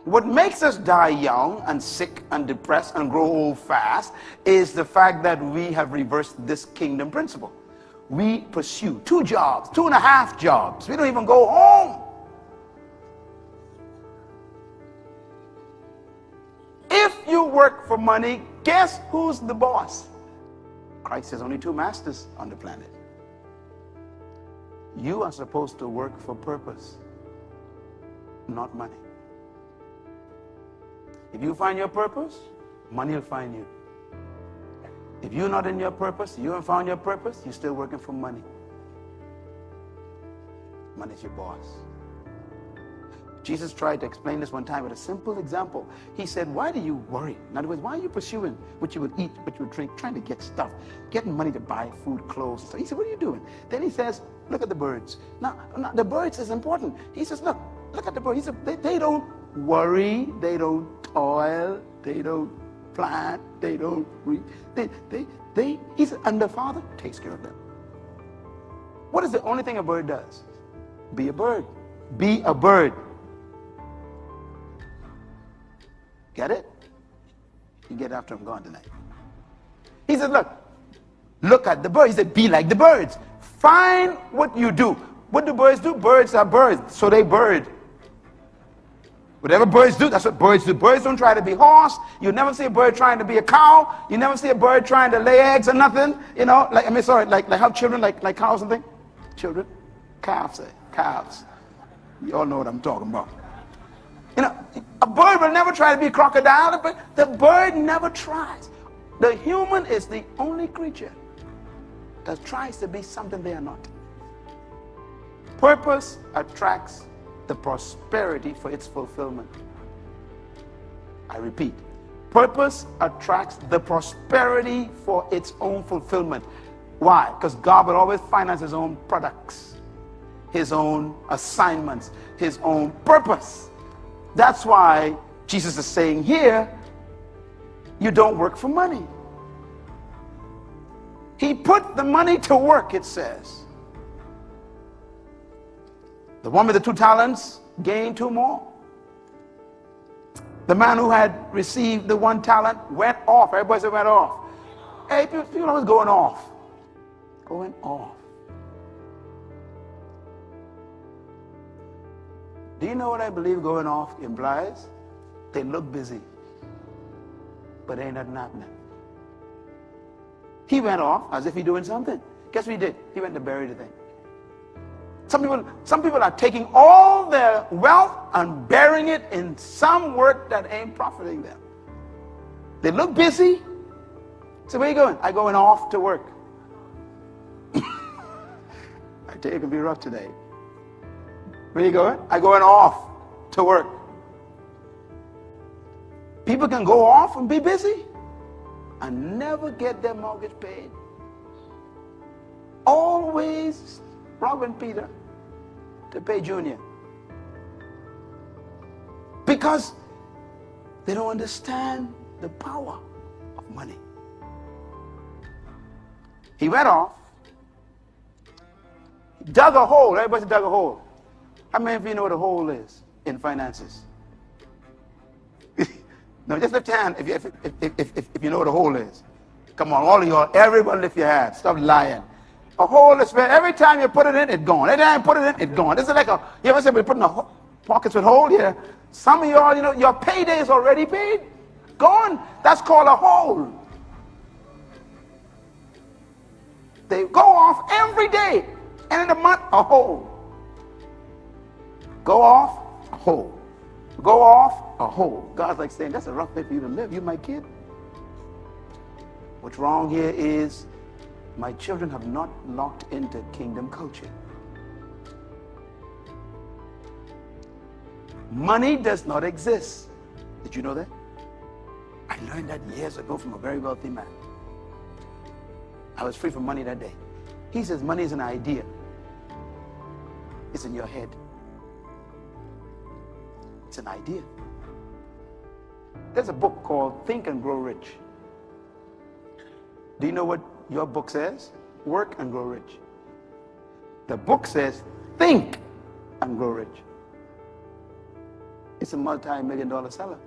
What makes us die young and sick and depressed and grow old fast is the fact that we have reversed this kingdom principle. We pursue 2 jobs, 2.5 jobs. We don't even go home. If you work for money, guess who's the boss? Christ has only 2 masters on the planet. You are supposed to work for purpose, not money. If you find your purpose, money will find you. If you're not in your purpose, you haven't found your purpose, you're still working for money. Money's your boss. Jesus tried to explain this one time with a simple example. He said, why do you worry? In other words, why are you pursuing what you would eat, what you would drink, trying to get stuff, getting money to buy food, clothes, and stuff? He said, what are you doing? Then he says, look at the birds. Now the birds is important. He says, look at the birds. He said, they don't worry, they don't toil, they don't plant, they don't read. He said, and the Father takes care of them. What is the only thing a bird does? Be a bird. Be a bird. Get it? You get after him, gone tonight. He said, look at the birds. He said, be like the birds. Find what you do. What do birds do? Birds are birds, so they bird. Whatever birds do, that's what birds do. Birds don't try to be horse. You never see a bird trying to be a cow. You never see a bird trying to lay eggs or nothing. You know, like have children like cows and things. Children, calves. You all know what I'm talking about. You know, a bird will never try to be a crocodile, but the bird never tries. The human is the only creature that tries to be something they are not. Purpose attracts the prosperity for its fulfillment. I repeat, purpose attracts the prosperity for its own fulfillment. Why? Because God will always finance his own products, his own assignments, his own purpose. That's why Jesus is saying here, you don't work for money. He put the money to work, it says. The one with the 2 talents gained 2 more. The man who had received the 1 talent went off. Everybody said went off. Hey, people always going off. Going off. Do you know what I believe going off implies? They look busy, but ain't nothing happening. He went off as if he's doing something. Guess what he did? He went to bury the thing. Some people are taking all their wealth and burying it in some work that ain't profiting them. They look busy. So where you going? I'm going off to work. I tell you, it can be rough today. Where you going? I'm going off to work. People can go off and be busy and never get their mortgage paid. Always robbing Peter to pay Junior. Because they don't understand the power of money. He went off, dug a hole. Everybody dug a hole. How many of you know what a hole is in finances? No, just lift your hand if you know what a hole is. Come on, all of y'all, everyone lift your hand. Stop lying. A hole is where every time you put it in, it's gone. Every time you put it in, it's gone. This is like you ever see somebody putting pockets with hole here? Some of y'all, you know, your payday is already paid. Gone. That's called a hole. They go off every day. And in a month, a hole. Go off, a hole. Go off, a hole. God's like saying, that's a rough way for you to live, you my kid. What's wrong here is my children have not locked into kingdom culture. Money does not exist. Did you know that? I learned that years ago from a very wealthy man. I was free from money that day. He says money is an idea. It's in your head. It's an idea. There's a book called Think and Grow Rich. Do you know what your book says? Work and grow rich. The book says think and grow rich. It's a multi-million-dollar seller.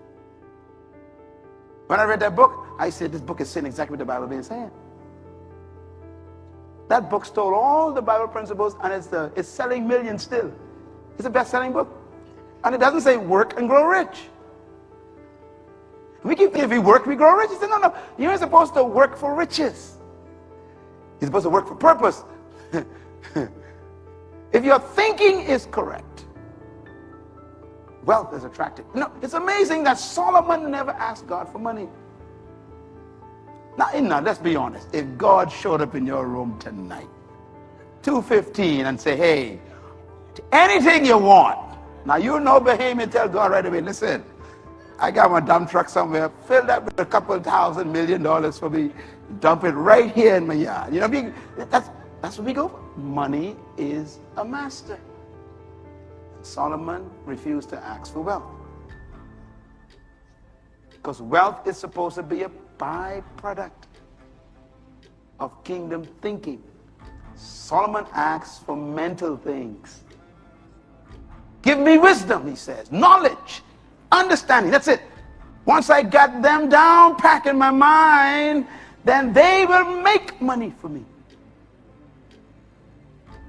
When I read that book, I said, this book is saying exactly what the Bible has been saying. That book stole all the Bible principles, and it's selling millions still. It's a best-selling book. And it doesn't say work and grow rich. We keep thinking if we work, we grow rich. He said, no, you're supposed to work for riches. You're supposed to work for purpose. If your thinking is correct, wealth is attractive. No, it's amazing that Solomon never asked God for money. Now, let's be honest. If God showed up in your room tonight, 2:15, and say, hey, anything you want. Now, you know Bahamian, tell God right away, listen, I got my dump truck somewhere, fill that with a couple $1,000 million for me, dump it right here in my yard. You know, that's what we go for. Money is a master. Solomon refused to ask for wealth. Because wealth is supposed to be a byproduct of kingdom thinking. Solomon asks for mental things. Give me wisdom, he says, knowledge, understanding. That's it. Once I got them down, packed in my mind, then they will make money for me.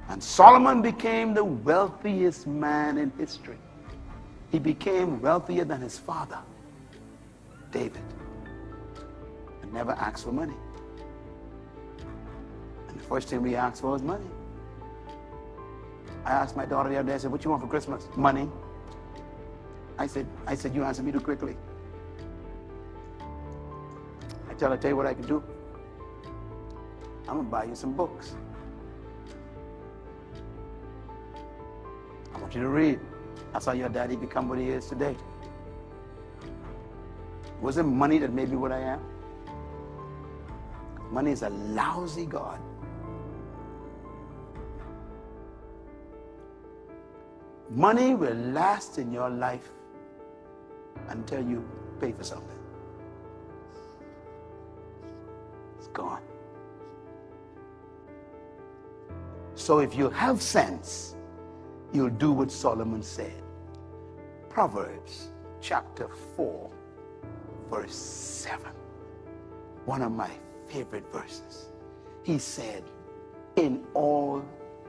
And Solomon became the wealthiest man in history. He became wealthier than his father, David, and never asked for money. And the first thing we asked for was money. I asked my daughter the other day, I said, what you want for Christmas? Money. I said, you answer me too quickly. I tell you what I can do. I'm going to buy you some books. I want you to read. That's how your daddy become what he is today. Was it money that made me what I am? Money is a lousy god. Money will last in your life until you pay for something. It's gone. So if you have sense, you'll do what Solomon said. Proverbs chapter 4, verse 7. One of my favorite verses. He said, in all,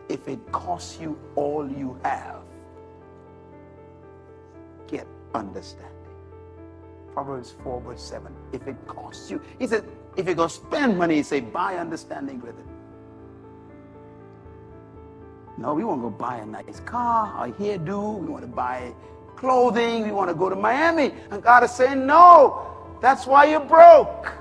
if it costs you all you have, get understanding. Proverbs 4, verse 7. If it costs you, he said, if you're going to spend money, he said, buy understanding with it. No, we want to go buy a nice car, a hairdo, we want to buy clothing, we want to go to Miami. And God is saying, no, that's why you're broke.